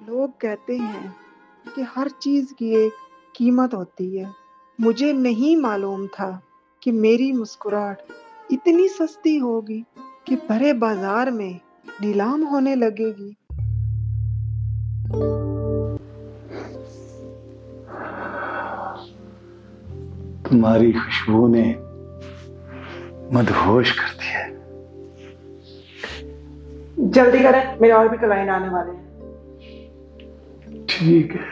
लोग कहते हैं कि हर चीज की एक कीमत होती है। मुझे नहीं मालूम था कि मेरी मुस्कुराहट इतनी सस्ती होगी कि भरे बाजार में नीलाम होने लगेगी। तुम्हारी खुशबू ने मदहोश कर दिया है। जल्दी करें, मेरे और भी क्लाइंट आने वाले हैं। ठीक है।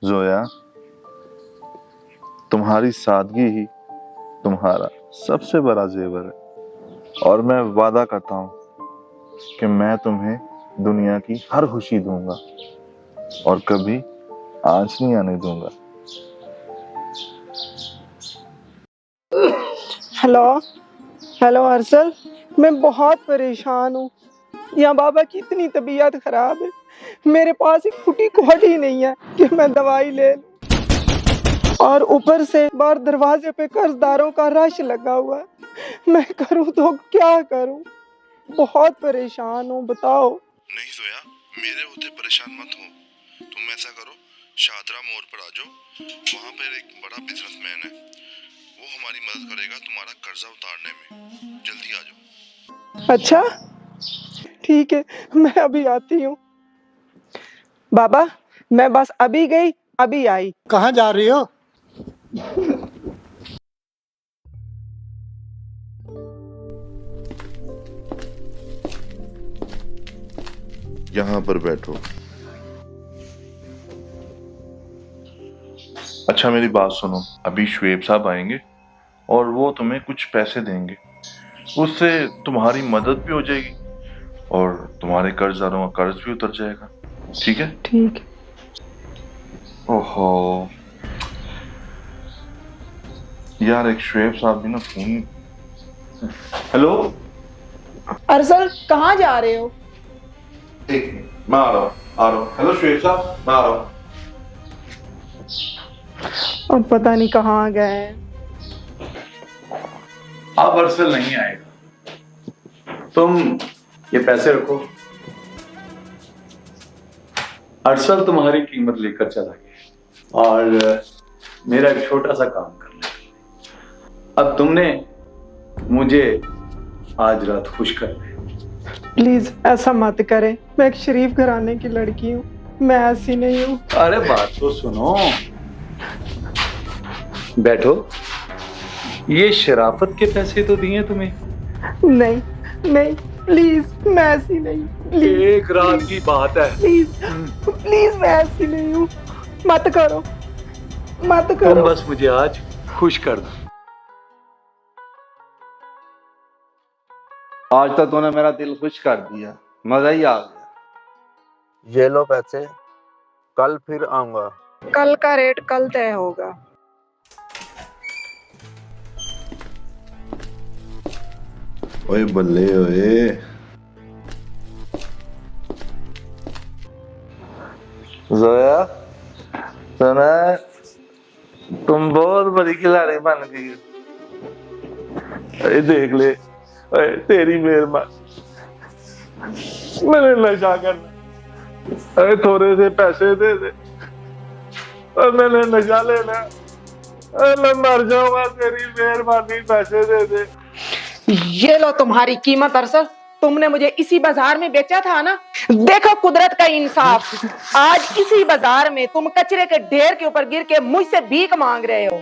जोया, तुम्हारी सादगी ही तुम्हारा सबसे बड़ा जेवर है और मैं वादा करता हूँ कि मैं तुम्हें दुनिया की हर खुशी दूंगा और कभी आंच नहीं आने दूंगा। हेलो हेलो अरसल, मैं बहुत परेशान हूँ। यहाँ बाबा की इतनी तबीयत खराब है, मेरे पास एक फुटी कौड़ी नहीं है कि मैं दवाई ले लूं। और ऊपर से बाहर दरवाजे पे कर्जदारों का रश लगा हुआ है। मैं करूँ तो क्या करूँ? बहुत परेशान हूँ, बताओ। नहीं जोया, मेरे होते परेशान मत हो। तुम ऐसा करो, शादरा मोड़ पर आ जाओ। वहाँ पर एक बड़ा बिजनेसमैन है, वो हमारी मदद करेगा तुम्हारा कर्जा उतारने में। जल्दी आ जाओ। अच्छा ठीक है, मैं अभी आती हूँ। बाबा, मैं बस अभी गई अभी आई। कहाँ जा रही हो? यहाँ पर बैठो। अच्छा मेरी बात सुनो, अभी शुएब साहब आएंगे और वो तुम्हें कुछ पैसे देंगे। उससे तुम्हारी मदद भी हो जाएगी और तुम्हारे कर्जदारों का कर्ज भी उतर जाएगा। ठीक है? ठीक। ओहो यार, एक शुएब साहब भी ना फोन। हेलो, अरसल, कहाँ जा रहे हो? एक मिनट, मैं आ रहा हूँ। हेलो शुएब साहब, मैं आ रहा हूँ। अब पता नहीं कहाँ गए। अब अरसल नहीं आएगा। तुम ये पैसे रखो। अरसल तुम्हारी कीमत लेकर चला गया और मेरा एक छोटा सा काम करना है। अब तुमने मुझे आज रात खुश कर दे। प्लीज ऐसा मत करें, मैं एक शरीफ घराने की लड़की हूँ, मैं ऐसी नहीं हूँ। अरे बात तो सुनो। बैठो। ये शराफत के पैसे तो दिए तुम्हें। नहीं नहीं, प्लीज मैं ऐसी नहीं। प्लीज एक रात की बात है। प्लीज प्लीज, मैं ऐसी नहीं हूँ। मत करो मत तुम करो। बस मुझे आज खुश कर दो। आज तो तूने मेरा दिल खुश कर दिया, मजा ही आ गया। ये लो पैसे, कल फिर आऊंगा। कल का रेट कल तय होगा। ओए बल्ले ओए, जोया सुना, तुम बहुत बड़ी खिलाड़ी बन गई हो। अरे देख ले, अरे तेरी मेहरबानी। मैंने नशा करना, अरे थोड़े से पैसे दे दे और मैंने नशा लेना। अरे मैं मर जाऊंगा, तेरी मेहरबानी, पैसे दे दे। ये लो तुम्हारी कीमत अरसल, तुमने मुझे इसी बाजार में बेचा था ना। देखो कुदरत का इंसाफ, आज इसी बाजार में तुम कचरे के ढेर के ऊपर गिर के मुझसे भीख मांग रहे हो।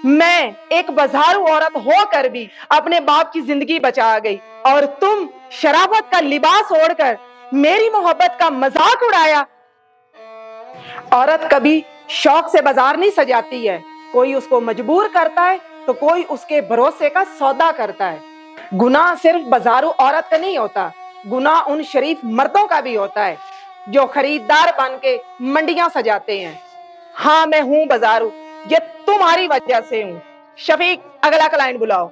मैं एक बाजारू औरत होकर भी अपने बाप की जिंदगी बचा गई और तुम शराफत का लिबास ओढ़कर मेरी मोहब्बत का मजाक उड़ाया। औरत कभी शौक से बाजार नहीं सजाती है, कोई उसको मजबूर करता है तो कोई उसके भरोसे का सौदा करता है। गुनाह सिर्फ बाजारू औरत का नहीं होता, गुनाह उन शरीफ मर्दों का भी होता है जो खरीदार बन के मंडियां सजाते हैं। हाँ, मैं हूं बाजारू, ये तुम्हारी वजह से हूं। शफीक, अगला क्लाइंट बुलाओ।